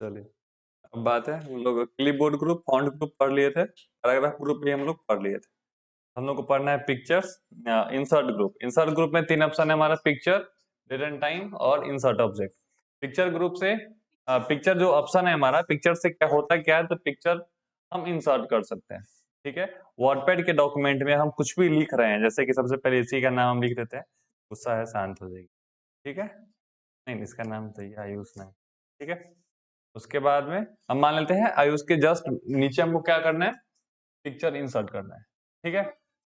चलिए, अब बात है, हम लोग क्लिपबोर्ड ग्रुप, फॉन्ट ग्रुप पढ़ लिए थे, पैराग्राफ ग्रुप भी हम लोग पढ़ लिए थे। हम लोग को पढ़ना है pictures, insert group. Insert group में 3 ऑप्शन है हमारा, पिक्चर, डेट एंड टाइम और इंसर्ट ऑब्जेक्ट। पिक्चर ग्रुप से पिक्चर जो ऑप्शन है हमारा, पिक्चर से क्या है, तो पिक्चर हम इंसर्ट कर सकते हैं। ठीक है, वर्डपैड के डॉक्यूमेंट में हम कुछ भी लिख रहे हैं, जैसे कि सबसे पहले इसी का नाम हम लिख देते हैं, गुस्सा है शांत हो जाएगी। ठीक है, नहीं इसका नाम तो ये आयुष नहीं। ठीक है, उसके बाद में हम मान लेते हैं आयुष के जस्ट नीचे हमको क्या करना है, पिक्चर इंसर्ट करना है। ठीक है,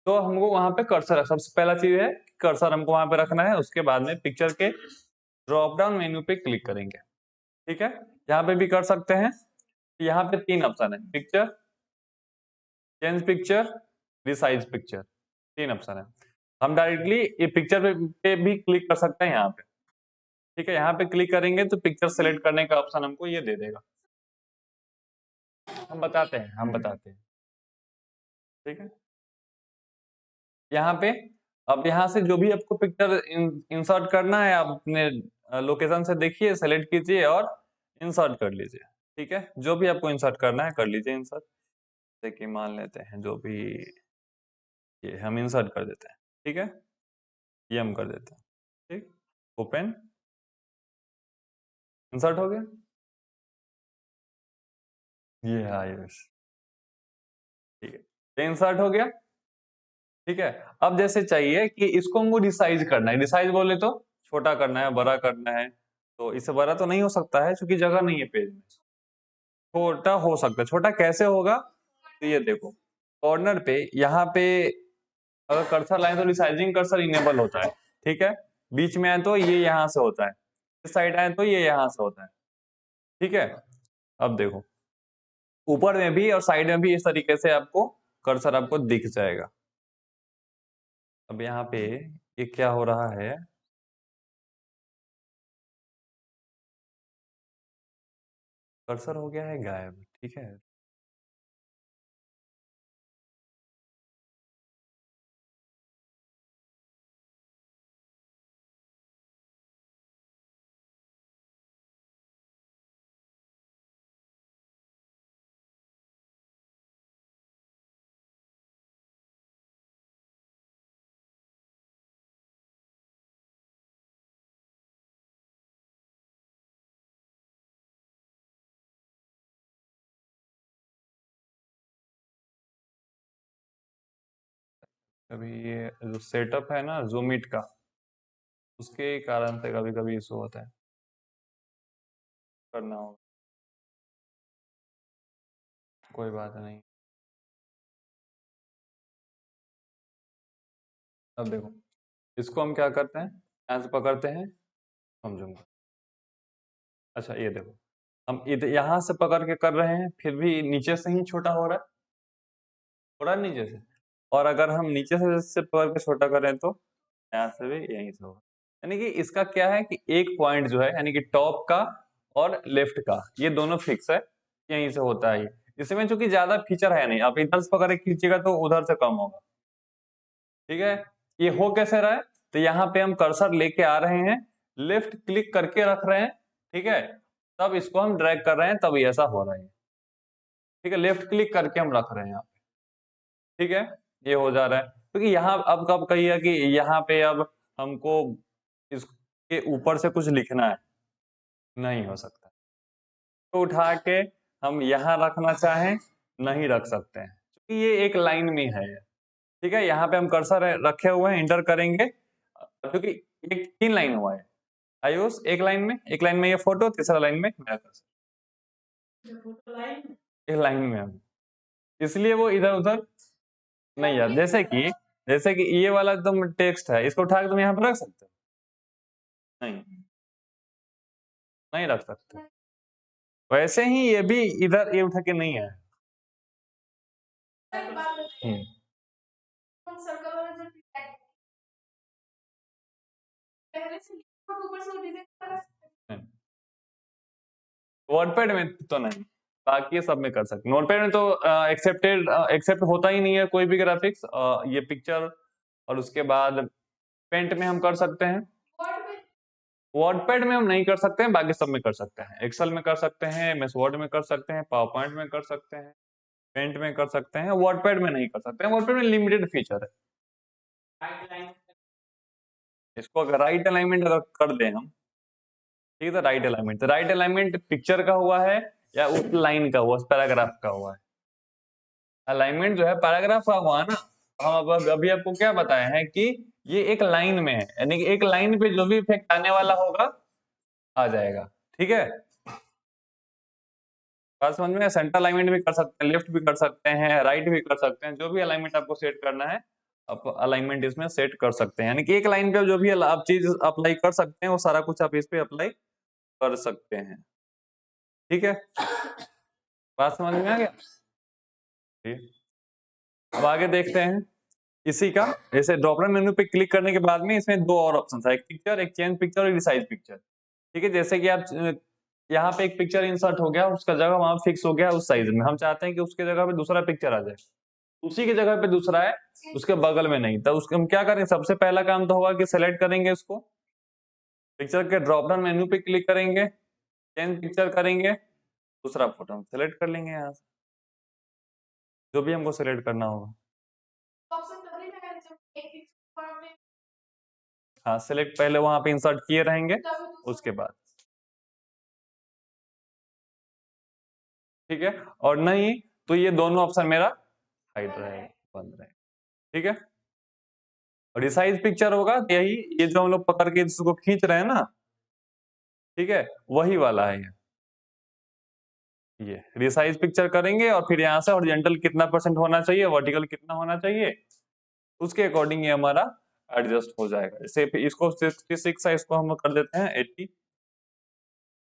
तो हमको वहां पे कर्सर, सबसे पहला चीज है कर्सर हमको वहां पे रखना है। उसके बाद में पिक्चर के ड्रॉप डाउन मेन्यू पे क्लिक करेंगे। ठीक है, यहाँ पे भी कर सकते हैं। यहाँ पे 3 ऑप्शन है, picture, change picture, resize picture, 3 option है। हम डायरेक्टली ये पिक्चर पे भी क्लिक कर सकते हैं यहाँ पे। ठीक है, यहाँ पे क्लिक करेंगे तो पिक्चर सेलेक्ट करने का ऑप्शन हमको ये दे देगा। हम बताते हैं। ठीक है, यहाँ पे अब यहाँ से जो भी आपको पिक्चर इंसर्ट करना है, आप अपने लोकेशन से देखिए, सेलेक्ट कीजिए और इंसर्ट कर लीजिए। ठीक है, जो भी आपको इंसर्ट करना है कर लीजिए इंसर्ट। जैसे कि मान लेते हैं जो भी ये हम इंसर्ट कर देते हैं। ठीक है, ये हम कर देते हैं। ठीक, ओपन, इंसर्ट हो गया, ये है आयुष। ठीक है, ये इंसर्ट हो गया। ठीक है, अब जैसे चाहिए कि इसको हमको रिसाइज करना है, रिसाइज बोले तो छोटा करना है, बड़ा करना है, तो इससे बड़ा तो नहीं हो सकता है क्योंकि जगह नहीं है पेज में। छोटा हो सकता है, छोटा कैसे होगा, तो ये देखो कॉर्नर पे यहाँ पे अगर कर्सर लाए तो रिसाइजिंग कर्सर इनेबल होता है। ठीक है, बीच में आए तो ये यहाँ से होता है, इस साइड आए तो ये यहाँ से होता है। ठीक है, अब देखो ऊपर में भी और साइड में भी इस तरीके से आपको कर्सर आपको दिख जाएगा। अब यहाँ पे ये क्या हो रहा है, कर्सर हो गया है गायब। ठीक है, अभी ये जो सेटअप है ना जूमिट का, उसके कारण से कभी कभी इशू होता है, करना होगा, कोई बात नहीं। अब देखो इसको हम क्या करते हैं, यहाँ से पकड़ते हैं, समझूंगा। अच्छा ये देखो, हम इधर यहाँ से पकड़ के कर रहे हैं, फिर भी नीचे से ही छोटा हो रहा है, हो रहा है नीचे से। और अगर हम नीचे से पकड़ के छोटा करें तो यहाँ से भी यहीं से होगा। यानी कि इसका क्या है कि एक पॉइंट जो है, यानी कि टॉप का और लेफ्ट का, ये दोनों फिक्स है, यहीं से होता है ये। इसमें चूंकि ज्यादा फीचर है नहीं, आप इधर से पकड़ के खींचिएगा तो उधर से कम होगा। ठीक है, ये हो कैसे रहा है, तो यहाँ पे हम कर्सर लेके आ रहे हैं, लेफ्ट क्लिक करके रख रहे हैं। ठीक है, तब इसको हम ड्रैग कर रहे हैं, तब ये ऐसा हो रहा है। ठीक है, लेफ्ट क्लिक करके हम रख रहे हैं यहाँ पे। ठीक है, ये हो जा रहा है क्योंकि यहाँ अब कब कहिए कि यहाँ पे अब हमको इसके ऊपर से कुछ लिखना है, नहीं हो सकता, तो उठा के हम यहाँ रखना चाहें नहीं रख सकते हैं क्योंकि ये एक लाइन में है। ठीक है, यहाँ पे हम कर्सर रखे हुए हैं, इंटर करेंगे क्योंकि एक 3 लाइन हुआ है आयुष, एक लाइन में ये फोटो, तीसरा लाइन में मेरा कर्सर, एक लाइन में हम, इसलिए वो इधर उधर नहीं यार। जैसे कि ये वाला एकदम टेक्स्ट है, इसको उठा के तुम यहाँ पे रख सकते हो, नहीं, नहीं रख सकते। वैसे ही ये भी इधर ये उठा के नहीं है। हम्म, वर्डपैड में तो नहीं, बाकी सब में कर सकते। नोटपैड में तो एक्सेप्ट होता ही नहीं है कोई भी ग्राफिक्स, ये पिक्चर और उसके बाद पेंट में हम कर सकते हैं। वर्डपैड में हम नहीं कर सकते हैं, बाकी सब में कर सकते हैं। एक्सेल में कर सकते हैं, एमएस वर्ड में कर सकते हैं, पावर पॉइंट में कर सकते हैं, पेंट में कर सकते हैं, वर्डपैड में नहीं कर सकते हैं। वर्डपैड में लिमिटेड फीचर है। इसको अगर राइट अलाइनमेंट अगर कर दें हम, ठीक है, राइट अलाइनमेंट, तो राइट अलाइनमेंट पिक्चर का हुआ है या उस लाइन का हुआ, पैराग्राफ का हुआ है? अलाइनमेंट जो है पैराग्राफ का हुआ ना। हम अब अभी आपको क्या बताए हैं कि ये एक लाइन में है, यानी कि एक लाइन पे जो भी इफेक्ट आने वाला होगा आ जाएगा। ठीक है, बात समझ में? सेंटर अलाइनमेंट भी कर सकते हैं, लेफ्ट भी कर सकते हैं, राइट भी कर सकते हैं, जो भी अलाइनमेंट आपको सेट करना है आप अलाइनमेंट इसमें सेट कर सकते हैं। यानी कि एक लाइन पे जो भी आप चीज अप्लाई कर सकते हैं वो सारा कुछ आप इस पे अप्लाई कर सकते हैं। ठीक है, बात समझ में आ गया? ठीक, अब आगे देखते हैं इसी का। जैसे ड्रॉप डाउन मेन्यू पे क्लिक करने के बाद में इसमें दो और ऑप्शन है, एक पिक्चर, एक चेंज पिक्चर और रिसाइज पिक्चर। ठीक है, जैसे कि आप यहाँ पे एक पिक्चर इंसर्ट हो गया, उसका जगह वहां फिक्स हो गया उस साइज में, हम चाहते हैं कि उसके जगह पे दूसरा पिक्चर आ जाए, उसी की जगह पे दूसरा है, उसके बगल में नहीं, तब उसके हम क्या करेंगे? सबसे पहला काम तो होगा कि सेलेक्ट करेंगे उसको, पिक्चर के ड्रॉप डाउन मेन्यू पे क्लिक करेंगे, चेंज पिक्चर करेंगे, दूसरा फोटो हम सेलेक्ट कर लेंगे यहाँ से, जो भी हमको सेलेक्ट करना होगा। हाँ, सेलेक्ट पहले वहां पे इंसर्ट किए रहेंगे, उसके बाद। ठीक है, और नहीं तो ये दोनों ऑप्शन मेरा हाइड रहेगा, बंद रहेगा। ठीक है, और रिसाइज पिक्चर होगा यही, ये जो हम लोग पकड़ के इसको खींच रहे हैं ना, ठीक है, वही वाला है ये रिसाइज पिक्चर करेंगे, और फिर यहाँ से हॉरिजॉन्टल कितना % होना चाहिए, वर्टिकल कितना होना चाहिए, उसके अकॉर्डिंग ये हमारा एडजस्ट हो जाएगा। जैसे इसको 66 है, इसको हम कर देते हैं 80,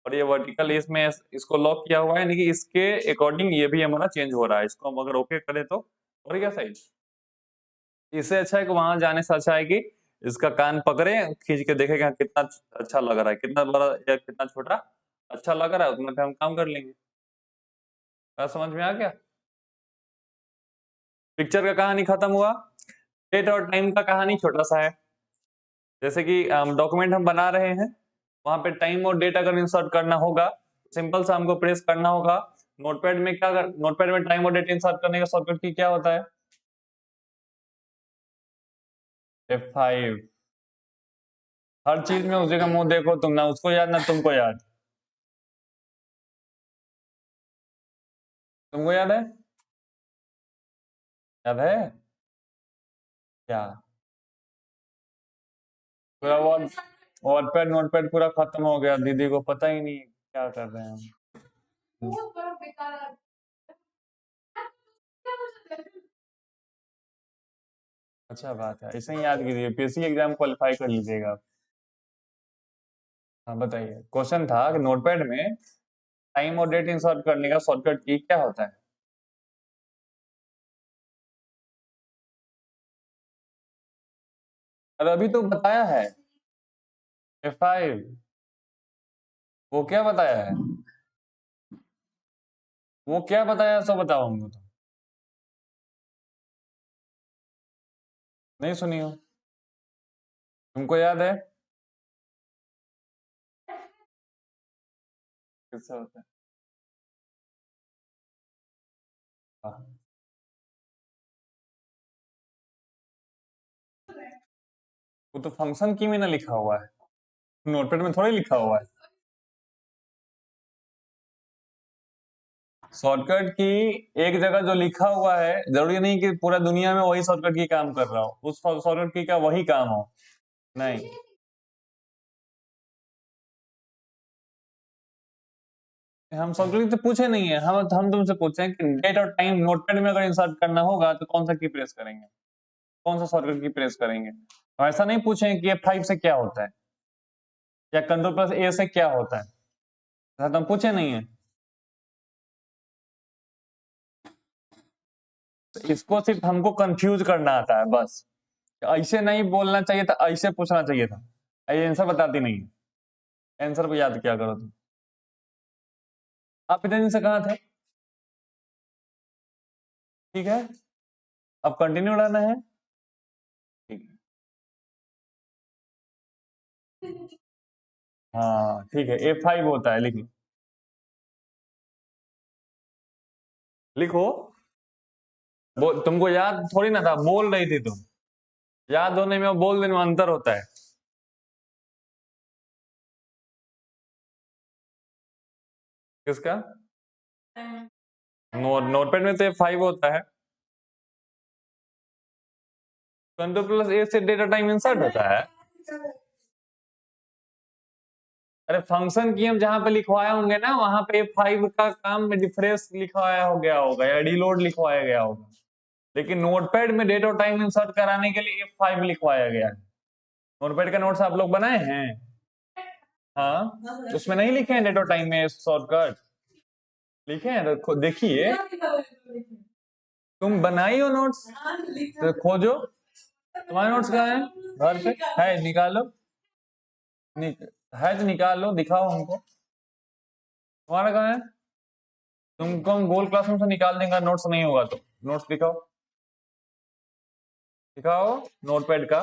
और ये वर्टिकल इसमें इसको लॉक किया हुआ है, यानी कि इसके अकॉर्डिंग ये भी हमारा चेंज हो रहा है। इसको हम अगर ओके करें तो और क्या सही। इससे अच्छा है कि वहां जाने से अच्छा है कि इसका कान पकड़े, खींच के देखे कि हाँ, कितना अच्छा लग रहा है, कितना बड़ा या कितना छोटा अच्छा लग रहा है, उतना पे हम काम कर लेंगे। क्या समझ में आ गया? पिक्चर का कहानी खत्म हुआ। डेट और टाइम का कहानी छोटा सा है। जैसे कि डॉक्यूमेंट हम बना रहे हैं, वहां पे टाइम और डेट अगर इंसर्ट करना होगा, सिंपल सा हमको प्रेस करना होगा। नोटपैड में क्या नोटपैड में टाइम और डेट इंसर्ट करने का शॉर्टकट की क्या होता है? F5। हर चीज में उसी का मुंह देखो तुम, ना उसको याद ना तुमको याद। तुमको याद है? याद है क्या? पूरा वर्डपैड नोटपैड पूरा खत्म हो गया, दीदी को पता ही नहीं क्या कर रहे हैं हम। अच्छा बात है, ऐसे ही याद कीजिए, पीएससी एग्जाम क्वालिफाई कर लीजिएगा आप। हाँ बताइए, क्वेश्चन था कि नोटपैड में टाइम और डेट इंसर्ट करने का शॉर्टकट की क्या होता है? अरे अभी तो बताया है, F5। वो क्या बताया है? वो क्या बताया सो बताओ हमको तो। नहीं सुनी हो? तुमको याद है किससे होता है? हाँ, वो तो फंक्शन की में ना लिखा हुआ है, नोटपैड में थोड़ी लिखा हुआ है। शॉर्टकट की एक जगह जो लिखा हुआ है, जरूरी नहीं कि पूरा दुनिया में वही शॉर्टकट की काम कर रहा हो, उस शॉर्टकट की का वही काम हो। नहीं, हम शॉर्टकट तो पूछे नहीं है, हम तुमसे पूछे हैं कि डेट और टाइम नोटपैड में अगर इंसर्ट करना होगा तो कौन सा की प्रेस करेंगे, कौन सा शॉर्टकट की प्रेस करेंगे। हम ऐसा नहीं पूछे हैं कि F5 से क्या होता है या Ctrl+A से क्या होता है, ऐसा तो हम पूछे नहीं है। तो इसको सिर्फ हमको कंफ्यूज करना आता है बस। ऐसे नहीं बोलना चाहिए था, ऐसे पूछना चाहिए था। ये आंसर बताती नहीं है, आंसर को याद क्या करो तुम। आप इतने दिन से कहाँ थे? ठीक है, अब कंटिन्यू रहना है। ठीक है। हाँ ठीक है, F5 होता है, लिख लो। लिखो। तुमको याद थोड़ी ना था, बोल रही थी तुम। याद होने में और बोल देने में अंतर होता है। किसका? नोटपैड में तो F5 होता है। Ctrl+A से डेटा टाइम इंसर्ट होता है। अरे फंक्शन की हम जहां पे लिखवाए होंगे ना, वहां पे F5 का काम में रिफ्रेश लिखवाया हो गया होगा या रीलोड लिखवाया गया होगा। लेकिन नोटपैड में डेट और टाइम इंसर्ट कराने के लिए F5 लिखवाया गया है। नोटपैड का नोट्स आप लोग बनाए हैं? हाँ, उसमें नहीं लिखे हैं डेट और टाइम में शॉर्टकट? लिखे हैं तो देखिए। तुम बनाई हो नोट्स तो खोजो। तुम्हारे नोट्स कहाँ है? घर पे है, निकालो। है तो निकालो, दिखाओ हमको। तुम्हारा कहाँ है? तुमको हम गूगल क्लासरूम से निकाल देंगे, नोट्स नहीं होगा तो। नोट्स दिखाओ। दिखाओ नोटपैड का।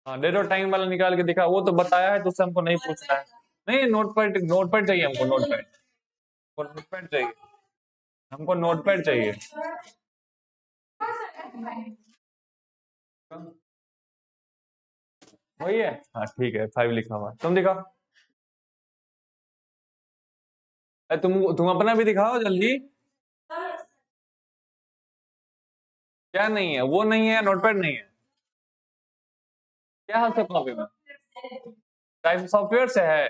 हाँ, डेट और टाइम वाला निकाल के दिखाओ। वो तो बताया है तो उससे हमको नहीं पूछना है। नहीं, नोटपैड नोटपैड चाहिए हमको, नोटपैड। नोटपैड चाहिए हमको, नोटपैड चाहिए। वही है, हाँ ठीक है, 5 लिखा हुआ है। तुम दिखाओ। तुम अपना भी दिखाओ जल्दी। क्या नहीं है? वो नहीं है, नोटपैड नहीं है। क्या हाल से कॉपी में? टाइप सॉफ्टवेयर से है।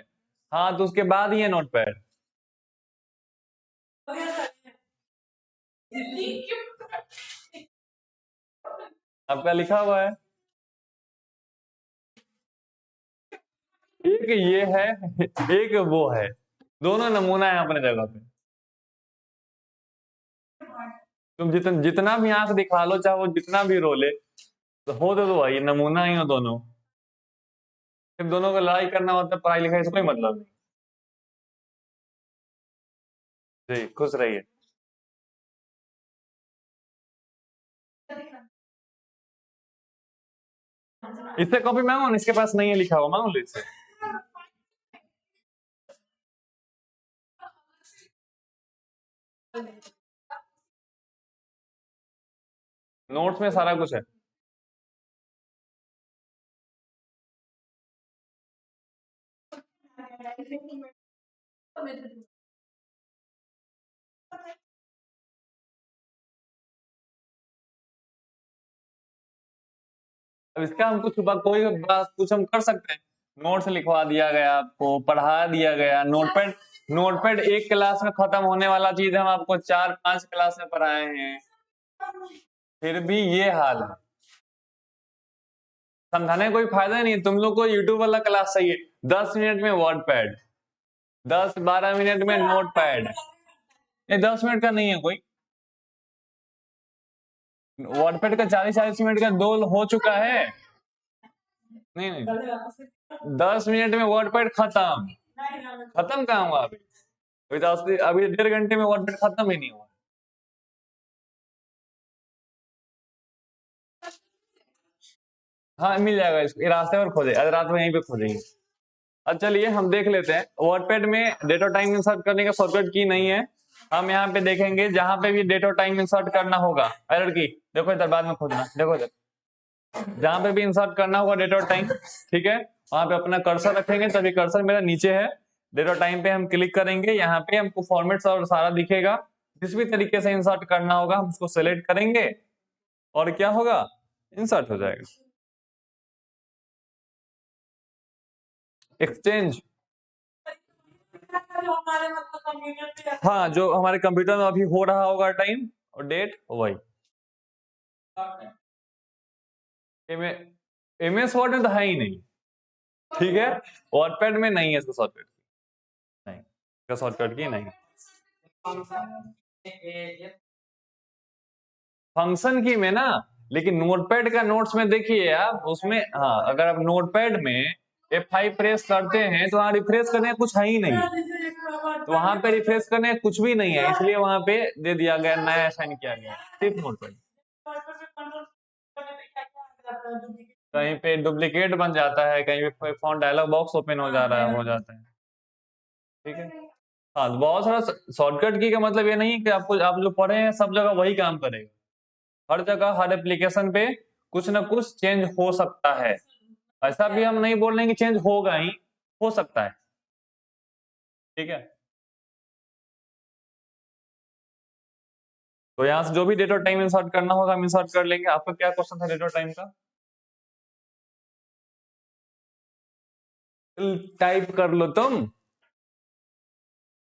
हाँ तो उसके बाद ही है नोटपैड। आपका लिखा हुआ है। एक ये है, एक वो है। दोनों नमूना है अपने जगह पे। तुम जितना भी आंख दिखा लो, चाहे वो जितना भी रोले, तो हो तो वही नमूना ही हो दोनों। सिर्फ दोनों को लड़ाई करना होता है, पढ़ाई लिखाई से कोई मतलब नहीं। जी, खुश रहिए। इससे कॉपी मांगो ना, इसके पास नहीं है लिखा हुआ, मांगो लो इससे। नोट्स में सारा कुछ है। अब इसका हम कोई बात कुछ हम कर सकते हैं? नोट्स लिखवा दिया गया, आपको पढ़ा दिया गया। नोटपैड नोटपैड एक क्लास में खत्म होने वाला चीज हम आपको 4-5 क्लास में पढ़ाए हैं, फिर भी ये हाल है। समझाने का कोई फायदा नहीं। तुम लोग को यूट्यूब वाला क्लास चाहिए, 10 मिनट में वर्ड पैड, 10-12 मिनट में नोट पैड। ये 10 मिनट का नहीं है कोई। वर्ड पैड का 40-40 मिनट का दो हो चुका है। नहीं नहीं, 10 मिनट में वर्ड पैड खत्म। खत्म कहाँ हुआ अभी? अभी 1.5 घंटे में वर्ड पैड खत्म ही नहीं हुआ। हाँ मिल जाएगा, इसको रास्ते पर खोजे, आज रात में यहीं पे खोजेंगे। अब चलिए हम देख लेते हैं। वर्डपैड में डेट और टाइम इंसर्ट करने का शॉर्टकट की नहीं है। हम यहाँ पे देखेंगे, जहां पे भी डेट और टाइम इंसर्ट करना होगा, एरर की देखो इधर, बाद में खोजना, देखो इधर। जहां पे भी इंसर्ट करना होगा डेट और टाइम, ठीक है, वहां पे अपना कर्सर रखेंगे। तभी कर्सर मेरा नीचे है, डेट और टाइम पे हम क्लिक करेंगे। यहाँ पे हमको फॉर्मेट्स और सारा दिखेगा। जिस भी तरीके से इंसर्ट करना होगा हम उसको सेलेक्ट करेंगे, और क्या होगा, इंसर्ट हो जाएगा। एक्सचेंज, हाँ जो हमारे कंप्यूटर में अभी हो रहा होगा टाइम और डेट, वही। एमएस वर्ड में तो है ही नहीं, ठीक है। वर्डपैड में नहीं है इसका शॉर्टकट, नहीं इसका शॉर्टकट की नहीं। फंक्शन की में ना, लेकिन नोटपैड का नोट्स में देखिए आप, उसमें हाँ अगर आप नोटपैड में F5 प्रेस करते हैं तो वहां रिफ्रेश करने का कुछ है ही नहीं। तो वहां पे रिफ्रेश करने का कुछ भी नहीं है, इसलिए वहां पे दे दिया गया, नया असाइन किया गया सिर्फ नोटपैड। कहीं पे डुप्लीकेट बन जाता है, कहीं पे कोई फॉन्ट डायलॉग बॉक्स ओपन हो जा रहा है, हो जाता है। ठीक है, हाँ तो बहुत सारा शॉर्टकट की का मतलब ये नहीं कि आपको आप जो पढ़े हैं सब जगह वही काम करेगा। हर जगह हर एप्लीकेशन पे कुछ ना कुछ चेंज हो सकता है। ऐसा भी हम नहीं बोल रहे हैं कि चेंज होगा ही, हो सकता है। ठीक है, तो यहाँ से जो भी डेट और टाइम इंसर्ट करना होगा हम इंसर्ट कर लेंगे। आपका क्या क्वेश्चन था डेट और टाइम का? टाइप कर लो तुम,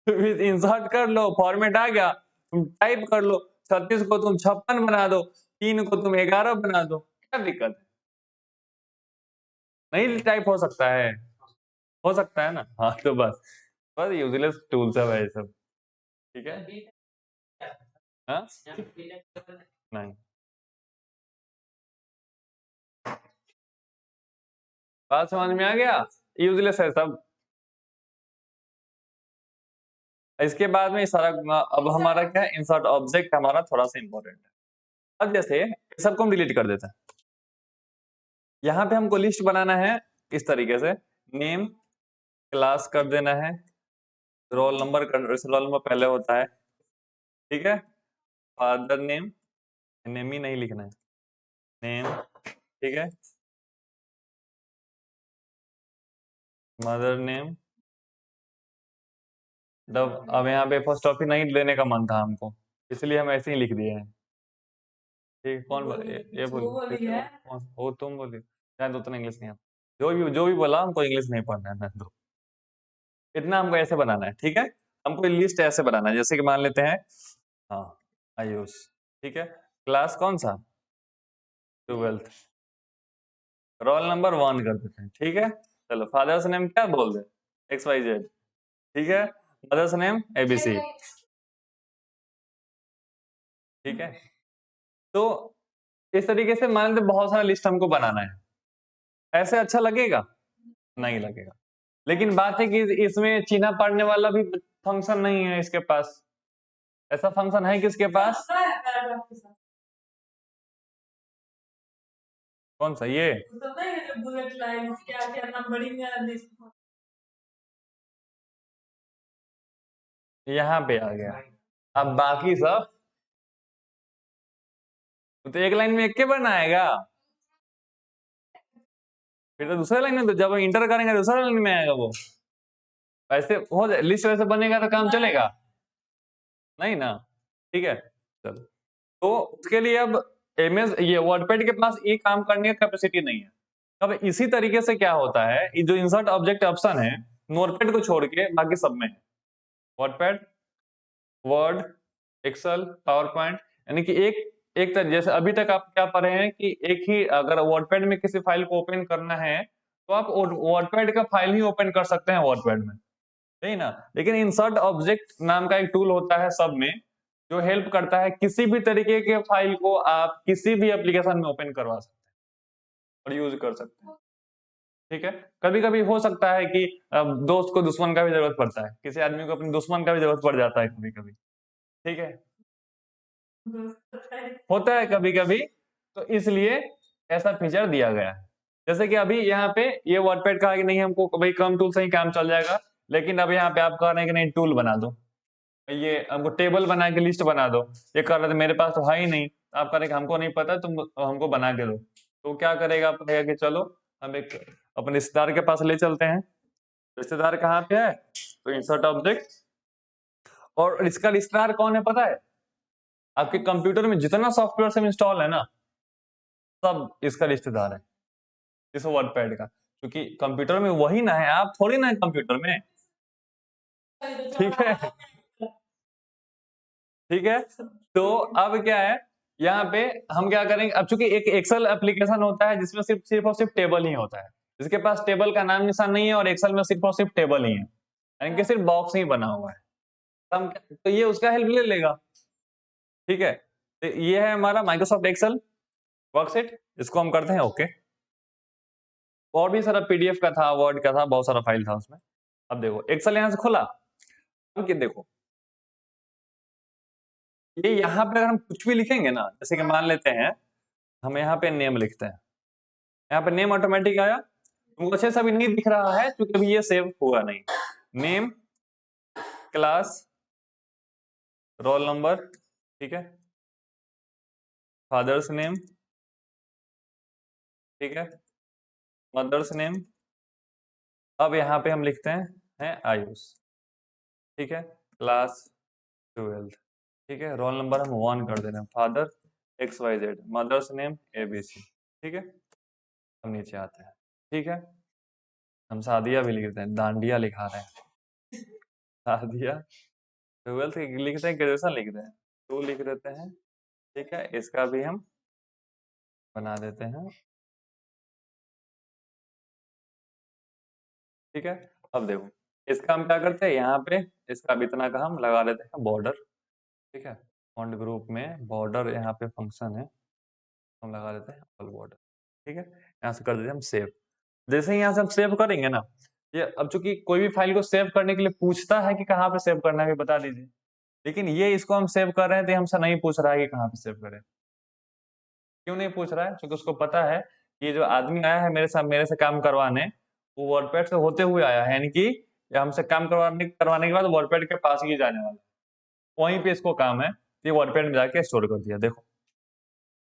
इंसर्ट कर लो, फॉर्मेट आ गया, तुम टाइप कर लो। 36 को तुम 56 बना दो, 3 को तुम 11 बना दो, क्या दिक्कत है? नहीं टाइप हो सकता है, हो सकता है ना। हाँ तो बस बस यूजलेस टूल्स है भाई सब। ठीक है, हाँ नहीं, बात समझ में आ गया, यूजलेस है सब। इसके बाद में सारा अब हमारा क्या है, इंसर्ट ऑब्जेक्ट हमारा थोड़ा सा इंपॉर्टेंट है। अब जैसे इस सबको हम डिलीट कर देते हैं। यहाँ पे हमको लिस्ट बनाना है इस तरीके से, नेम क्लास कर देना है, रोल नंबर कर, रोल नंबर पहले होता है। ठीक है, फादर नेम, नेम ही नहीं लिखना है, नेम। ठीक है, मदर नेम। अब यहाँ पे फर्स्ट कॉपी नहीं लेने का मन था हमको, इसलिए हम ऐसे ही लिख दिए हैं। ठीक, कौन ये बोल, वो तुम बोली शायद, उतना इंग्लिश नहीं आता। जो भी बोला, हमको इंग्लिश नहीं पढ़ना है, तो इतना हमको ऐसे बनाना है। ठीक है, हमको लिस्ट ऐसे बनाना है, जैसे कि मान लेते हैं, हाँ आयुष। ठीक है, क्लास कौन सा, 12th, रोल नंबर 1 कर देते हैं। ठीक है, चलो फादर्स नेम क्या बोल दे, XYZ। ठीक है, मदर्स नेम ABC। ठीक है, तो इस तरीके से मान लेते बहुत सारा लिस्ट हमको बनाना है। ऐसे अच्छा लगेगा? नहीं लगेगा। लेकिन बात है कि इसमें चिन्ह पढ़ने वाला भी फंक्शन नहीं है इसके पास। ऐसा फंक्शन है किसके पास? कौन सा, ये बुलेट लाइन क्या क्या नंबरिंग है, यहाँ पे आ गया। अब बाकी सब तो एक लाइन में एक के बनाएगा, फिर तो दूसरे लाइन में, तो जब इंटर करेंगे दूसरा लाइन में आएगा वो। ऐसे हो जाए, लिस्ट वैसे बनेगा तो काम चलेगा नहीं ना। ठीक है, चलो, तो उसके लिए अब MS ये वर्डपैड के पास ये काम करने की कैपेसिटी नहीं है। अब इसी तरीके से क्या होता है, ये जो इंसर्ट ऑब्जेक्ट ऑप्शन है नोटपैड को छोड़ के बाकी सब में है। WordPad, Word, Excel, PowerPoint, यानी कि एक एक तरह, जैसे अभी तक आप क्या पढ़े हैं कि एक ही, अगर वर्डपैड में किसी फाइल को ओपन करना है तो आप वर्डपैड का फाइल ही ओपन कर सकते हैं वर्डपैड में, सही ना। लेकिन इंसर्ट ऑब्जेक्ट नाम का एक टूल होता है सब में, जो हेल्प करता है किसी भी तरीके के फाइल को आप किसी भी एप्लीकेशन में ओपन करवा सकते हैं और यूज कर सकते हैं। ठीक है, कभी कभी हो सकता है कि दोस्त को दुश्मन का भी जरूरत पड़ता है, किसी आदमी को अपने दुश्मन का भी जरूरत पड़ जाता है कभी कभी। ठीक है, होता है कभी कभी, तो इसलिए ऐसा फीचर दिया गया है। जैसे कि अभी यहाँ पे ये वर्डपैड कहा कि नहीं हमको भाई कम टूल से ही काम चल जाएगा, लेकिन अब यहाँ पे आप कह रहे हैं कि नहीं टूल बना दो, ये हमको टेबल बना के लिस्ट बना दो। ये कर रहे थे मेरे पास तो है ही नहीं, आप कह रहे कि हमको नहीं पता, तुम हमको बना के दो। तो क्या करेगा, आप कहेगा कि चलो हम एक अपने रिश्तेदार के पास ले चलते हैं। रिश्तेदार कहाँ पे है, तो इंसर्ट ऑब्जेक्ट, और इसका रिश्तेदार कौन है पता है? आपके कंप्यूटर में जितना सॉफ्टवेयर सब इंस्टॉल है ना, सब इसका रिश्तेदार है, इस वर्डपैड का। क्योंकि कंप्यूटर में वही ना है, आप थोड़ी ना है कंप्यूटर में। ठीक है, ठीक है, तो अब क्या है, यहाँ पे हम क्या करेंगे, अब चूंकि एक एक्सेल एप्लीकेशन होता है जिसमें सिर्फ सिर्फ और सिर्फ टेबल ही होता है, जिसके पास टेबल का नाम निशान नहीं है, और एक्सेल में सिर्फ और सिर्फ टेबल ही है, यानी कि सिर्फ बॉक्स ही बना हुआ है। तो ये उसका हेल्प ले लेगा। ठीक है, तो ये है हमारा माइक्रोसॉफ्ट एक्सेल वर्कशीट, इसको हम करते हैं ओके। और भी सारा PDF का था, वर्ड का था, बहुत सारा फाइल था उसमें। अब देखो एक्सेल यहां से खुला, अब क्या देखो, ये यहाँ पे अगर हम कुछ भी लिखेंगे ना, जैसे कि मान लेते हैं हम यहाँ पे नेम लिखते हैं, यहाँ पे नेम ऑटोमेटिक आया, तुमको अच्छे से अभी नहीं दिख रहा है क्योंकि अभी ये सेव हुआ नहीं। नेम, क्लास, रोल नंबर, ठीक है, फादर्स नेम, ठीक है, मदर्स नेम। अब यहाँ पे हम लिखते हैं आयुष, ठीक है, क्लास 12, ठीक है, रोल नंबर हम 1 कर दे रहे हैं, father XYZ, mother's name ABC, ठीक है। हम नीचे आते हैं, ठीक है, हम सादिया भी लिख देते हैं, डांडिया लिखा रहे हैं सादिया 12th लिखते हैं, ग्रेजुएशन लिख दें, 2 लिख देते हैं, ठीक है, इसका भी हम बना देते हैं, ठीक है। अब देखो इसका हम क्या करते हैं, यहाँ पे इसका भी इतना का हम लगा देते हैं बॉर्डर, ठीक है, फॉन्ट ग्रुप में बॉर्डर यहाँ पे फंक्शन है, हम लगा देते हैं ऑल बॉर्डर, ठीक है। यहाँ से कर देते हैं हम सेव। जैसे ही यहाँ से हम सेव करेंगे ना, ये अब चूंकि कोई भी फाइल को सेव करने के लिए पूछता है कि कहाँ पे सेव करना है बता दीजिए, लेकिन ये इसको हम सेव कर रहे हैं तो हमसे नहीं पूछ रहा है कि कहाँ पे सेव करें। क्यों नहीं पूछ रहा है? क्योंकि उसको पता है कि जो आदमी आया है मेरे से काम करवाने, वो वर्डपैड से होते हुए आया है, यानी कि हमसे काम करवाने के बाद वर्डपैड के पास ही जाने वाला है, वहीं पे इसको काम है, ये वर्डपैड में जाके स्टोर कर दिया। देखो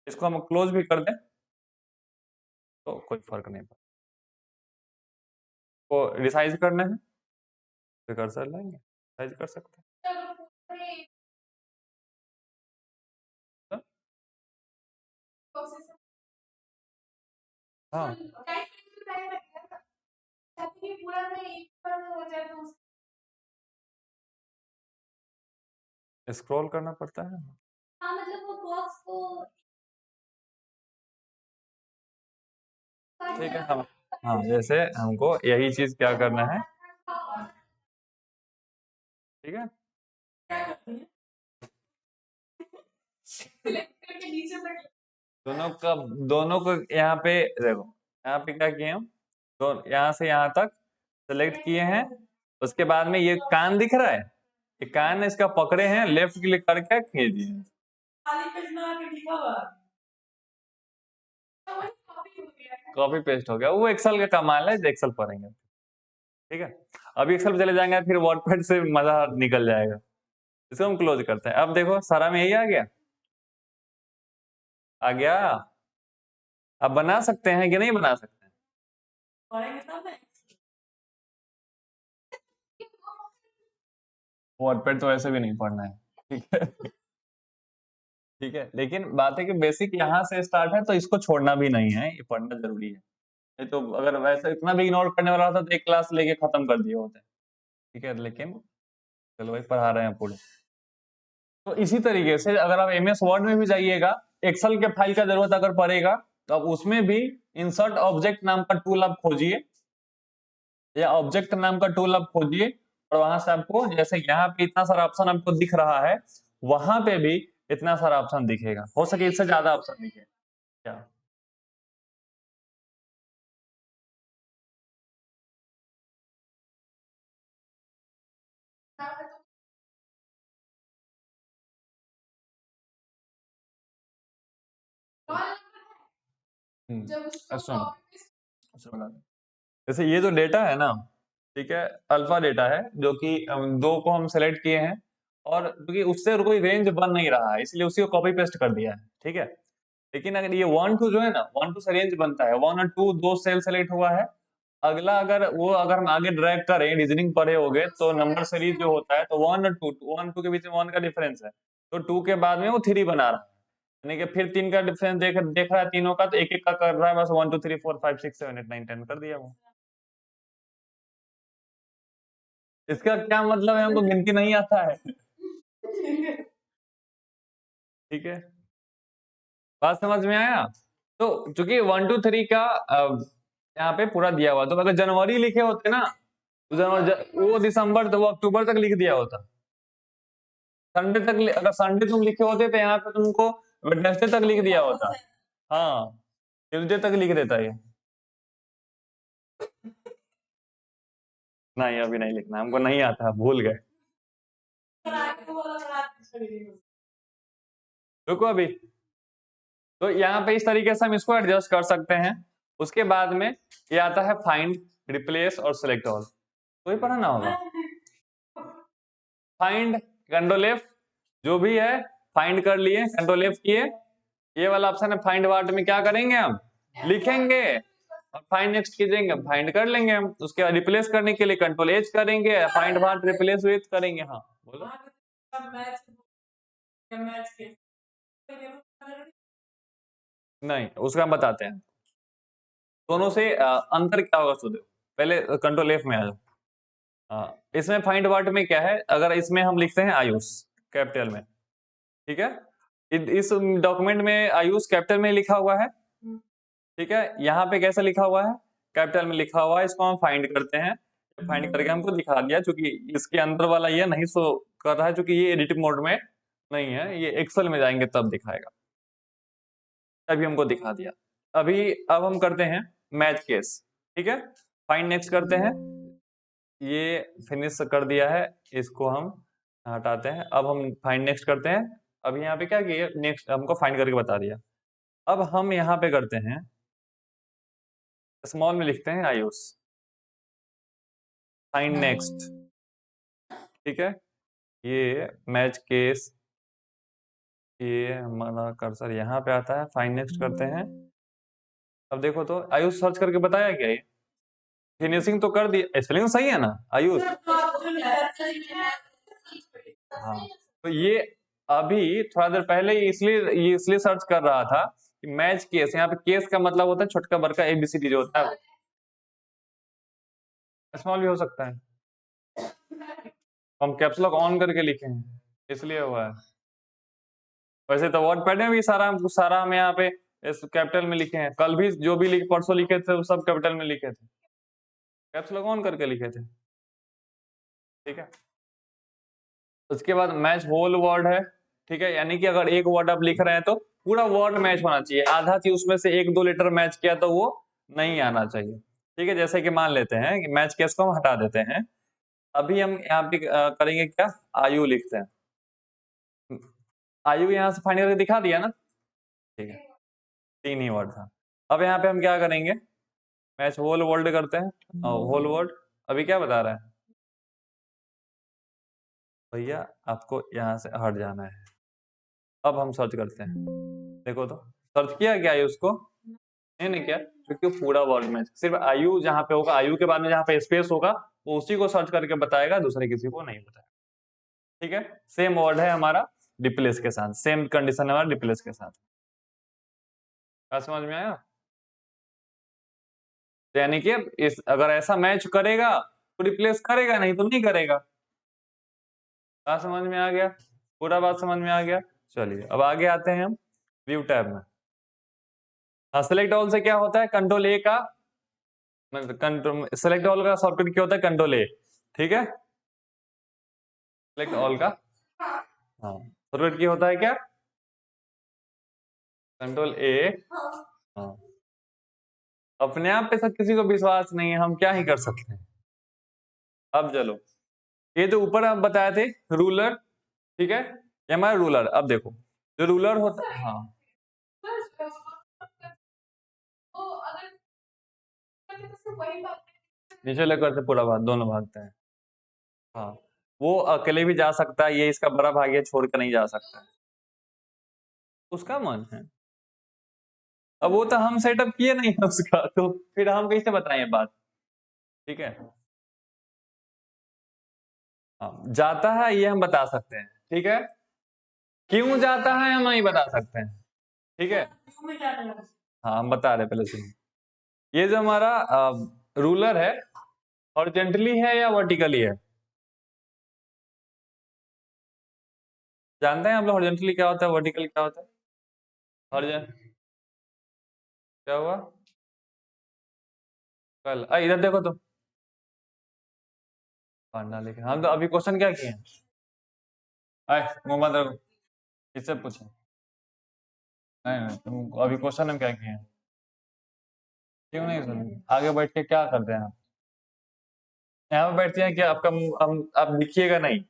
इसको हम क्लोज भी कर दें तो कोई फर्क नहीं पड़ता। को रिसाइज करना है तो कर्सर लाएंगे, रिसाइज कर सकते हैं। हाँ स्क्रॉल करना पड़ता है। हाँ मतलब वो बॉक्स को, ठीक है, हम हाँ जैसे हमको यही चीज क्या करना है, ठीक है, दोनों को यहाँ पे देखो, यहाँ पे क्या किए हम, तो यहाँ से यहाँ तक सेलेक्ट किए हैं, उसके बाद में ये कान दिख रहा है, ये कान इसका पकड़े हैं, लेफ्ट क्लिक करके खींच दिए, कॉपी पेस्ट हो गया। वो एक्सेल का कमाल है, एक्सेल पढ़ेंगे, ठीक है। अभी एक्सेल पे चले जाएंगे फिर वर्डपैड से मजा निकल जाएगा। इसको हम क्लोज करते हैं। अब देखो सारा में यही आ गया, आ गया। अब बना सकते हैं कि नहीं बना सकते हैं? वर्डपैड तो ऐसे भी नहीं पढ़ना है, ठीक है ठीक है, लेकिन बात है कि बेसिक यहाँ से स्टार्ट है तो इसको छोड़ना भी नहीं है, ये पढ़ना जरूरी है। नहीं तो अगर वैसे इतना भी इग्नोर करने वाला होता तो एक क्लास लेके खत्म कर दिए होते, ठीक है, लेकिन चलो भाई पढ़ा रहे हैं पूरे। तो इसी तरीके से अगर आप MS वर्ड में भी जाइएगा, एक्सेल के फाइल का जरूरत अगर पड़ेगा तो आप उसमें भी इंसर्ट ऑब्जेक्ट नाम का टूल आप खोजिए, या ऑब्जेक्ट नाम का टूल आप खोजिए, और वहां से आपको जैसे यहाँ पे इतना सारा ऑप्शन आपको दिख रहा है, वहां पे भी इतना सारा ऑप्शन दिखेगा, हो सके इससे ज्यादा ऑप्शन दिखे क्या। सुनो सुनो, जैसे ये जो डेटा है ना, ठीक है, अल्फा डेटा है जो कि दो को हम सेलेक्ट किए हैं, और क्योंकि उससे कोई रेंज बन नहीं रहा है इसलिए उसी को कॉपी पेस्ट कर दिया है, ठीक है। लेकिन अगर ये 1 2 जो है ना, 1 2 से रेंज बनता है, 1 और 2 दो सेल सेलेक्ट हुआ है, अगला अगर हम आगे ड्रैग करें, रीजनिंग पढ़े होगे तो नंबर सीरीज जो होता है, तो 1 और 2 के बीच में 1 का डिफरेंस है, तो 2 के बाद में वो 3 बना रहा है, यानी कि फिर 3 का डिफरेंस देख रहा है तीनों का, तो एक एक का कर रहा है, बस 1 2 3 4 5 6 7 8 9 10 कर दिया वो। इसका क्या मतलब है, हमको गिनती नहीं आता है ठीक है, बात समझ में आया। तो चूंकि 1 2 3 का यहाँ पे पूरा दिया हुआ, तो अगर जनवरी लिखे होते ना, तो वो दिसंबर तो वो अक्टूबर तक लिख दिया होता, संडे तक अगर संडे तुम लिखे होते तो यहाँ पे तुमको वेडनेसडे तक लिख दिया होता, हाँ ट्यूजडे तक लिख देता ये। नहीं अभी नहीं लिखना, हमको नहीं आता, भूल गए, रुको अभी। तो यहाँ पे इस तरीके से हम इसको एडजस्ट कर सकते हैं, उसके बाद में ये आता है फाइंड, रिप्लेस और सेलेक्ट ऑल, तो ही पढ़ाना होगा। फाइंड, कंट्रोल एफ, जो भी है फाइंड कर लिए, कंट्रोल एफ किए, ये वाला ऑप्शन है फाइंड वाट में क्या करेंगे हम लिखेंगे और फाइंड नेक्स्ट कीजिएंगे, फाइंड कर लेंगे हम। उसके बाद रिप्लेस करने के लिए कंट्रोल एच करेंगे, फाइंड वाट रिप्लेस विथ करेंगे। हाँ बोलो। नहीं, उसका हम बताते हैं दोनों से अंतर क्या होगा। सुधो पहले कंट्रोल एफ में आ जाओ। इसमें फाइंड वाट में क्या है, अगर इसमें हम लिखते हैं आयुष कैपिटल में, ठीक है, इस डॉक्यूमेंट में आयुष कैपिटल में लिखा हुआ है, ठीक है, यहाँ पे कैसे लिखा हुआ है कैपिटल में लिखा हुआ है, इसको हम फाइंड करते हैं, फाइंड करके हमको दिखा दिया, क्योंकि इसके अंदर वाला ये नहीं शो कर रहा है, क्योंकि ये एडिट मोड में नहीं है, ये एक्सेल में जाएंगे तब दिखाएगा, तभी हमको दिखा दिया। अभी अब हम करते हैं मैच केस, ठीक है, फाइंड नेक्स्ट करते हैं, ये फिनिश कर दिया है, इसको हम हटाते हैं। अब हम फाइंड नेक्स्ट करते हैं, अभी यहाँ पे क्या किया, नेक्स्ट हमको फाइंड करके बता दिया। अब हम यहाँ पे करते हैं स्मॉल में लिखते हैं आयुष, फाइंड नेक्स्ट, ठीक है, ये मैच केस, ये हमारा कर्सर यहाँ पे आता है, फाइंड नेक्स्ट करते हैं। अब देखो तो आयुष सर्च करके बताया क्या, ये फिनिशिंग तो कर दी, स्पेलिंग सही है ना आयुष। हाँ, तो ये अभी थोड़ा देर पहले ये इसलिए सर्च कर रहा था कि मैच केस, यहाँ पे केस का मतलब होता है छोटका बड़का एबीसीडी जो होता है, स्मॉल भी हो सकता है, हम कैप्स लॉक ऑन करके लिखे हैं इसलिए हुआ है। वैसे तो वर्ड पैड में भी सारा हम यहाँ पे इस कैपिटल में लिखे हैं, कल भी जो भी परसों लिखे थे वो सब कैपिटल में लिखे थे, कैप्स लॉक ऑन करके लिखे थे, ठीक है। उसके बाद मैच होल वर्ड है, ठीक है, यानी कि अगर एक वर्ड आप लिख रहे हैं तो पूरा वर्ड मैच होना चाहिए, आधा चीज उसमें से एक दो लेटर मैच किया तो वो नहीं आना चाहिए, ठीक है। जैसे कि मान लेते हैं कि मैच केस को हम हटा देते हैं, अभी हम यहाँ पे करेंगे क्या, आयु लिखते हैं, आयु यहाँ से फाइंड करके दिखा दिया ना, ठीक है, 3 ही वर्ड था। अब यहाँ पे हम क्या करेंगे, मैच होल वर्ड करते हैं, होल वर्ड, अभी क्या बता रहा है भैया, आपको यहाँ से हट जाना है। अब हम सर्च करते हैं, देखो तो सर्च किया क्या आयु उसको, नहीं किया, क्योंकि पूरा वर्ड में सिर्फ आयु जहाँ पे होगा, आयु के बाद में जहाँ पे स्पेस होगा वो उसी को सर्च करके बताएगा, दूसरे किसी को नहीं बताएगा, ठीक है। सेम वर्ड है हमारा रिप्लेस के साथ, सेम कंडीशन है हमारा रिप्लेस के साथ, क्या समझ में आया। यानी कि इस अगर ऐसा मैच करेगा तो रिप्लेस करेगा, नहीं तो नहीं करेगा, क्या समझ में आ गया, पूरा बात समझ में आ गया। चलिए अब आगे आते हैं हम व्यू टैब में। सेलेक्ट ऑल से क्या होता है, कंट्रोल ए का, कंट्रोल सेलेक्ट ऑल का शॉर्टकट क्या होता है, कंट्रोल ए, ठीक है, सेलेक्ट ऑल का, हाँ शॉर्टकट क्या होता है, क्या कंट्रोल ए, हाँ। अपने आप पे सब किसी को विश्वास नहीं है, हम क्या ही कर सकते हैं। अब चलो, ये जो ऊपर आप बताए थे रूलर, ठीक है, ये हमारा रूलर, अब देखो जो रूलर होता है, हाँ नीचे लेकर से पूरा भाग, दोनों भागते हैं, हाँ वो अकेले भी जा सकता है, ये इसका बड़ा भाग है, छोड़ कर नहीं जा सकता है, उसका मन है। अब वो तो हम सेटअप किए नहीं है उसका, तो फिर हम कैसे बताएं ये बात, ठीक है। हाँ जाता है ये हम बता सकते हैं, ठीक है, क्यों जाता है हम नहीं बता सकते हैं, ठीक है। हाँ हम बता रहे पहले सुनिए, ये जो हमारा रूलर है हॉरिजॉन्टली है या वर्टिकली है, जानते हैं आप लोग हॉरिजॉन्टली क्या होता है, वर्टिकल क्या होता है, हॉरिजॉन्टल क्या हुआ कल, इधर देखो तो पढ़ना लिखे, हम तो अभी क्वेश्चन क्या किए हैं, आए मुंह बंद रखो, किससे पूछे, नहीं तुम अभी क्वेश्चन हम क्या किए हैं, क्यों नहीं सुन, आगे बैठ के क्या करते हैं आप, यहाँ पे बैठते हैं क्या आपका हम आप दिखिएगा नहीं,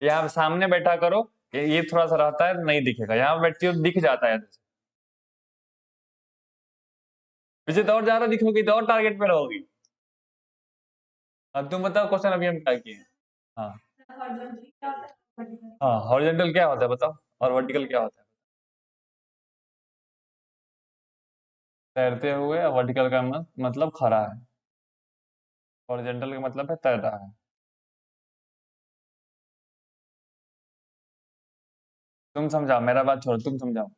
यहाँ सामने बैठा करो, ये थोड़ा सा रहता है नहीं दिखेगा, यहाँ बैठती हो दिख जाता है। पीछे तो और ज्यादा दिखोगी तो और टारगेट पे रहोगी। अब तुम बताओ क्वेश्चन अभी हम क्या किए। हाँ हाँ, हॉरिजॉन्टल क्या होता है बताओ, और वर्टिकल क्या होता है। तैरते हुए, और वर्टिकल का मतलब खड़ा है, हॉरिजॉन्टल का मतलब है तैर रहा है। तुम समझाओ, मेरा बात छोड़ो, तुम समझाओ।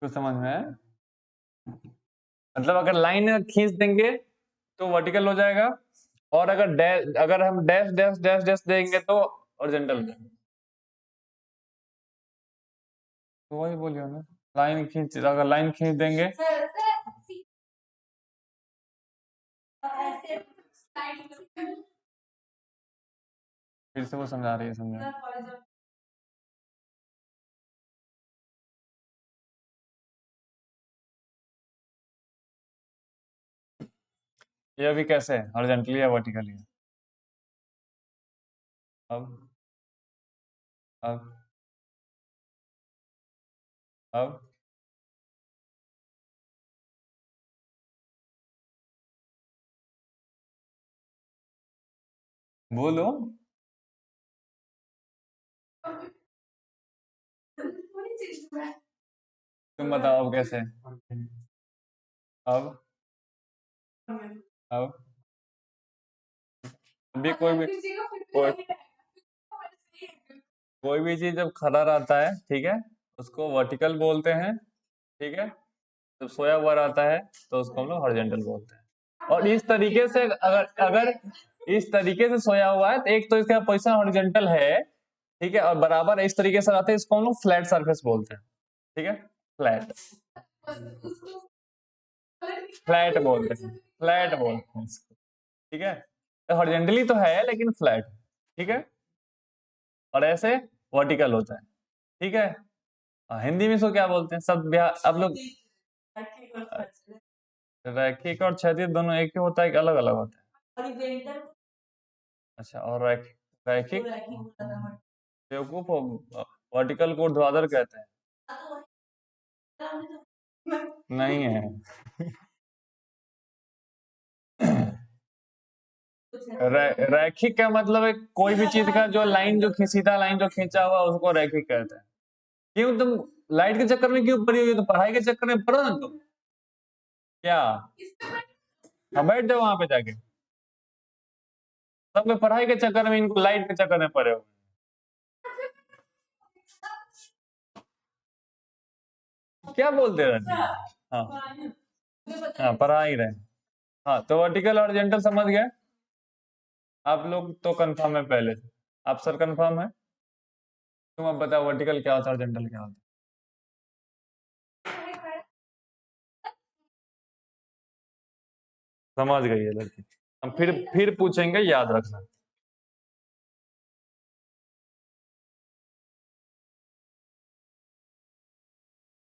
कुछ समझ में है? मतलब अगर लाइन खींच देंगे तो वर्टिकल हो जाएगा, और अगर डैश, अगर हम डैश डैश डैश डैश देंगे तो हॉरिजॉन्टल। तो वही बोलियो ना, लाइन खींच, अगर लाइन खींच देंगे। फिर से वो समझा रही है, समझा। ये अभी कैसे है, हॉरिजॉन्टली या वर्टिकली है? अब अब अब बोलो। तुम बताओ अब कैसे। अब अब अभी कोई कोई भी चीज जब खड़ा रहता है, ठीक है, उसको वर्टिकल बोलते हैं, ठीक है। जब सोया हुआ रहता है तो उसको हम लोग हॉरिजॉन्टल बोलते हैं। और इस तरीके से, अगर अगर इस तरीके से सोया हुआ है तो एक तो इसका पोजीशन हॉरिजॉन्टल है, ठीक है, और बराबर इस तरीके से आते हैं, इसको हम लोग फ्लैट सरफेस बोलते हैं, ठीक है। फ्लैट, फ्लैट बोलते हैं, फ्लैट बोलते हैं इसको, ठीक है। हॉरिजॉन्टली तो है लेकिन फ्लैट, ठीक है। और ऐसे वर्टिकल होता है, ठीक है। हिंदी में इसको क्या बोलते हैं, सब बिहार आप लोग। रैखिक और क्षैतिज दोनों एक ही होता है कि अलग अलग होता है? अच्छा, और रैखिक बेवकूफ हो, वर्टिकल को ऊर्ध्वाधर कहते हैं। नहीं है। रैखिक का मतलब है कोई भी चीज का जो लाइन, जो सीधा लाइन जो खींचा हुआ उसको रैखिक कहते हैं। क्यों तुम लाइट के चक्कर में क्यों पड़ी हुई हो, तो पढ़ाई के चक्कर में पढ़ो ना तुम। क्या? हाँ, बैठ जाओ वहां पे जाके। सब में पढ़ाई के चक्कर में, इनको लाइट के चक्कर में पड़े हो। क्या बोलते रहते हैं? हाँ हाँ, पढ़ा ही रहे। हाँ, तो वर्टिकल और जेंटल समझ गए आप लोग, तो कंफर्म है पहले से। आप सर कंफर्म है? तुम अब बताओ वर्टिकल क्या होता है और जेंटल क्या होता है? समझ गई है लड़की। हम फिर पूछेंगे, याद रखना।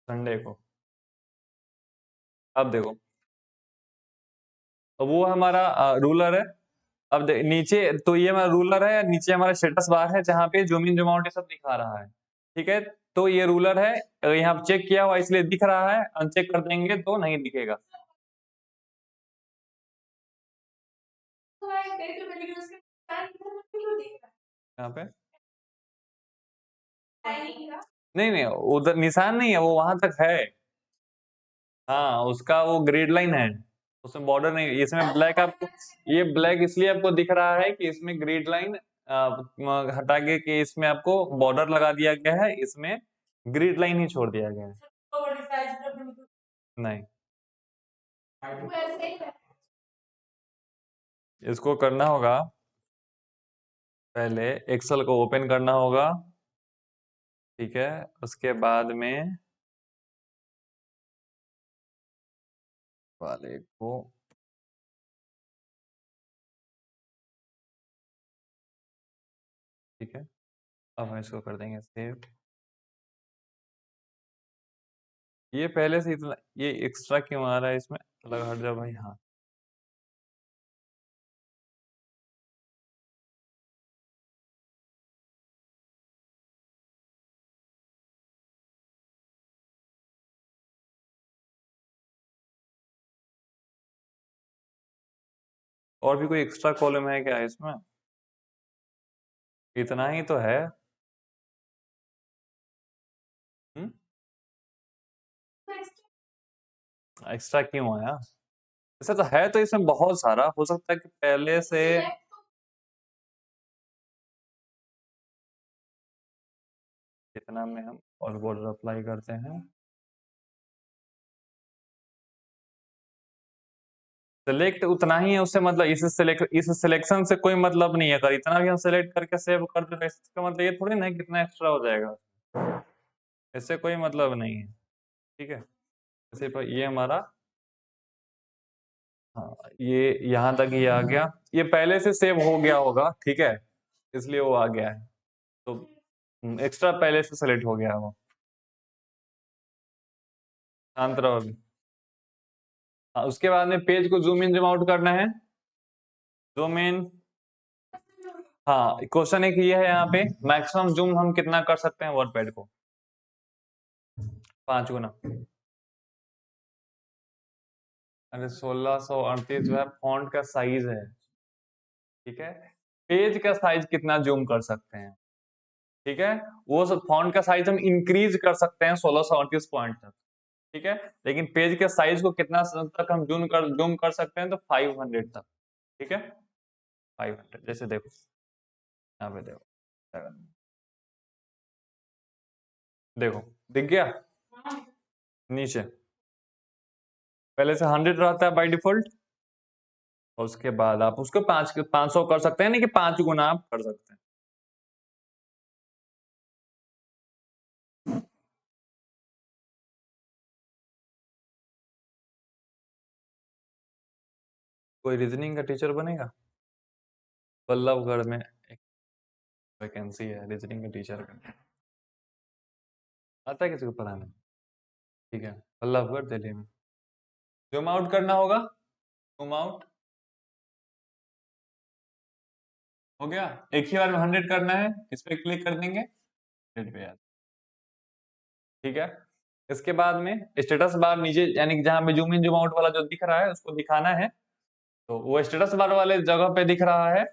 संडे को। अब देखो, तो वो हमारा रूलर है। अब नीचे तो ये हमारा रूलर है, नीचे हमारा स्टेटस बार है जहाँ पे जूम इन जूम आउट ये सब दिखा रहा है, ठीक है। तो ये रूलर है, यहाँ चेक किया हुआ इसलिए दिख रहा है, अनचेक कर देंगे तो नहीं दिखेगा। यहाँ पे नहीं नहीं, उधर निशान नहीं है, वो वहां तक है। हाँ, उसका वो ग्रेड लाइन है, उसमें बॉर्डर नहीं है। इसमें ब्लैक आपको, ये ब्लैक इसलिए आपको दिख रहा है कि इसमें ग्रेड लाइन हटा के, कि इसमें आपको बॉर्डर लगा दिया गया है, इसमें ग्रिड लाइन ही छोड़ दिया गया है। नहीं, इसको करना होगा, पहले एक्सेल को ओपन करना होगा, ठीक है। उसके बाद में वाले को, ठीक है। अब हम इसको कर देंगे सेव। ये पहले से इतना ये एक्स्ट्रा क्यों आ रहा है इसमें? अलग हट जा भाई। हाँ, और भी कोई एक्स्ट्रा कॉलम है क्या इसमें? इतना ही तो है। एक्स्ट्रा क्यों आया? ऐसा तो है, तो इसमें बहुत सारा हो सकता है कि पहले से। कितना में हम और बॉर्डर अप्लाई करते हैं? सेलेक्ट उतना ही है, उससे मतलब इस सिलेक्शन से कोई मतलब नहीं है। अगर इतना भी हम सेलेक्ट करके सेव कर दे तो इसका मतलब ये थोड़ी ना है कितना एक्स्ट्रा हो जाएगा। इससे कोई मतलब नहीं है। ठीक है, सिर्फ ये हमारा। हाँ, ये यहाँ तक ये आ गया। ये पहले से सेव हो गया होगा, ठीक है, इसलिए वो आ गया है। तो एक्स्ट्रा पहले से सेलेक्ट हो गया है वो। शांत रहो अभी। हाँ, उसके बाद में पेज को जूम इन जूम आउट करना है। Zoom in. हाँ, क्वेश्चन एक ये है यहाँ पे, मैक्सिमम जूम हम कितना कर सकते हैं वर्डपैड को? 5 गुना। अरे 1638 जो है फॉन्ट का साइज है, ठीक है। पेज का साइज कितना जूम कर सकते हैं? ठीक है, वो सब फॉन्ट का साइज हम इंक्रीज कर सकते हैं 1638 पॉइंट तक, ठीक है। लेकिन पेज के साइज को कितना तक हम जूम कर सकते हैं? तो 500 तक, ठीक है। 500 जैसे देखो, यहाँ पे देखो, देखो दिख गया नीचे। पहले से 100 रहता है बाय डिफॉल्ट, और उसके बाद आप उसको 500 कर सकते हैं, नहीं कि 5 गुना आप कर सकते हैं। कोई रीजनिंग का टीचर बनेगा? बल्लभगढ़ में एक वैकेंसी है रीजनिंग का टीचर का। आता है किसी को पढ़ाने? ठीक है, बल्लभगढ़ दिल्ली में। जूम आउट करना होगा, जूम आउट हो गया। एक ही बार में 100 करना है, इस पे क्लिक कर देंगे, 100 पे याद। ठीक है, इसके बाद में स्टेटस बार नीचे, यानी कि जहां पे जूम इन जूम आउट वाला जो दिख रहा है उसको दिखाना है, तो वो स्टेटस बार वाले जगह पे दिख रहा है।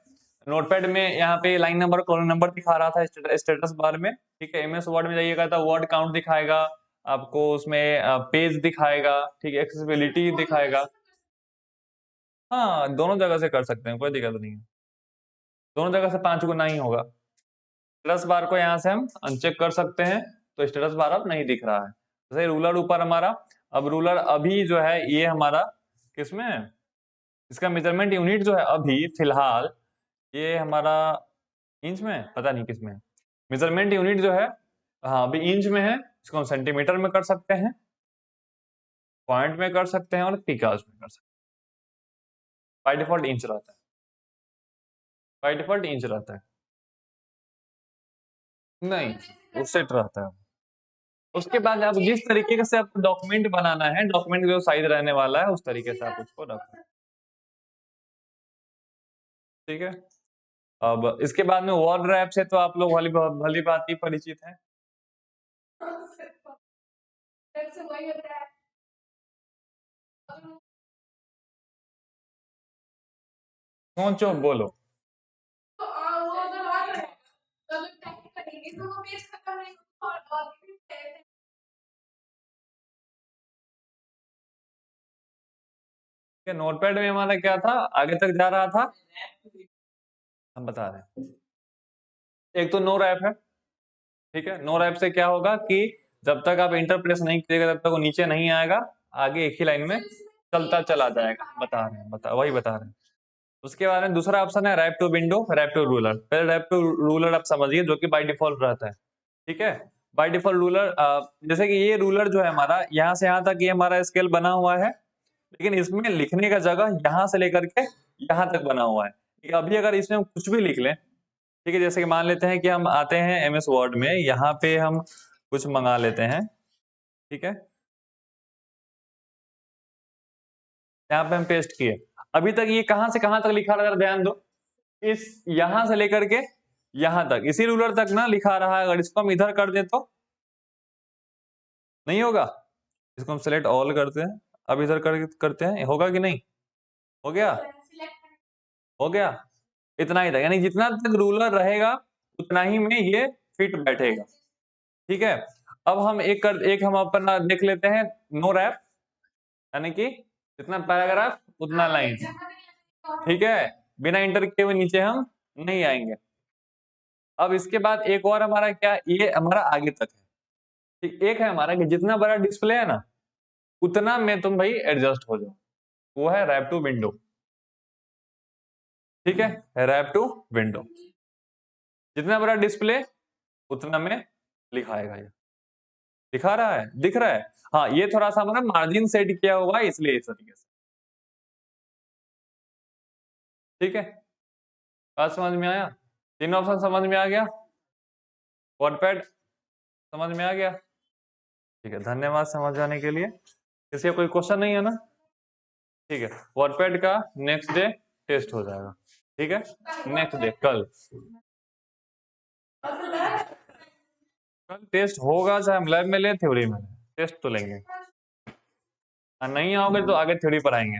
नोटपैड में यहाँ पे लाइन नंबर कॉलम नंबर दिखा रहा था स्टेटस बार में, ठीक है। एमएस वर्ड में जाइएगा तो वर्ड काउंट दिखाएगा आपको, उसमें पेज दिखाएगा, ठीक है, एक्सेसिबिलिटी दिखाएगा। हाँ, दोनों जगह से कर सकते हैं, कोई दिक्कत नहीं है। दोनों जगह से 5 गुना ही होगा। स्टेटस बार को यहाँ से हम अनचेक कर सकते हैं, तो स्टेटस बार अब नहीं दिख रहा है। जैसे रूलर ऊपर हमारा, अब रूलर अभी जो है ये हमारा किसमें है? इसका मेजरमेंट यूनिट जो है अभी फिलहाल ये हमारा इंच में है, पता नहीं किस में है। मेजरमेंट यूनिट जो है, हाँ अभी इंच में है। इसको हम सेंटीमीटर में कर सकते हैं, पॉइंट में कर सकते हैं, और पिकाज में कर सकते हैं। बाय डिफॉल्ट इंच रहता है, बाय डिफॉल्ट इंच रहता है। नहीं, वो सेट रहता है। उसके बाद आप जिस तरीके से आपको डॉक्यूमेंट बनाना है, डॉक्यूमेंट जो साइज रहने वाला है उस तरीके से आप उसको रखें, ठीक है। अब इसके बाद में वर्ड रैप से तो आप लोग भली भली बात ही परिचित हैं। सोचो बोलो। नोटपैड में हमारा क्या था, आगे तक जा रहा था, हम बता रहे हैं। एक तो नो रैप है, ठीक है। नो रैप से क्या होगा कि जब तक आप इंटर प्रेस नहीं करिएगा तब तक वो नीचे नहीं आएगा, आगे एक ही लाइन में चलता चला जाएगा। बता रहे हैं, वही बता रहे हैं। उसके बाद में दूसरा ऑप्शन है wrap to window, wrap to ruler. पहले रैप टू रूलर आप समझिए, जो कि बाय डिफॉल्ट रहता है, ठीक है। बाय डिफॉल्ट रूलर, जैसे कि ये रूलर जो है हमारा, यहाँ से यहाँ तक ये हमारा स्केल बना हुआ है, लेकिन इसमें लिखने का जगह यहाँ से लेकर के यहाँ तक बना हुआ है। अभी अगर इसमें हम कुछ भी लिख लें, ठीक है, जैसे कि मान लेते हैं कि हम आते हैं एमएस वर्ड में, यहाँ पे हम कुछ मंगा लेते हैं, ठीक है। यहाँ पे हम पेस्ट किए। अभी तक ये कहां से कहां तक लिखा रहा है, ध्यान दो, इस यहां से लेकर के यहां तक, इसी रूलर तक ना लिखा रहा है। अगर इसको हम इधर कर दे तो नहीं होगा। इसको हम सिलेक्ट ऑल करते हैं, अब इधर करते हैं, होगा कि नहीं? हो गया, हो गया। इतना ही था, यानी जितना तक रूलर रहेगा उतना ही में ये फिट बैठेगा। ठीक है, अब हम एक हम अपना देख लेते हैं, नो रैप, यानी कि जितना पैराग्राफ उतना लाइन। ठीक है, बिना इंटर किए हुए नीचे हम नहीं आएंगे। अब इसके बाद एक और हमारा क्या, ये हमारा आगे तक है। ठीक, एक है हमारा कि जितना बड़ा डिस्प्ले है ना उतना में तुम भाई एडजस्ट हो जाओ, वो है रैप टू विंडो। ठीक है, रैप टू विंडो, जितना बड़ा डिस्प्ले उतना में लिखाएगा। ये दिखा रहा है, दिख रहा है? हाँ, ये थोड़ा सा हमारा मार्जिन सेट किया हुआ है इसलिए इस तरीके से। ठीक है, बात समझ में आया? तीन ऑप्शन समझ में आ गया? वर्डपैड समझ में आ गया? ठीक है, धन्यवाद समझ जाने के लिए। किसी का कोई क्वेश्चन नहीं है ना? ठीक है, वर्डपैड का नेक्स्ट डे टेस्ट हो जाएगा। ठीक है, नेक्स्ट डे कल टेस्ट होगा, चाहे हम लैब में लें थ्योरी में, टेस्ट तो लेंगे। नहीं आओगे तो आगे थ्योरी पर आएंगे।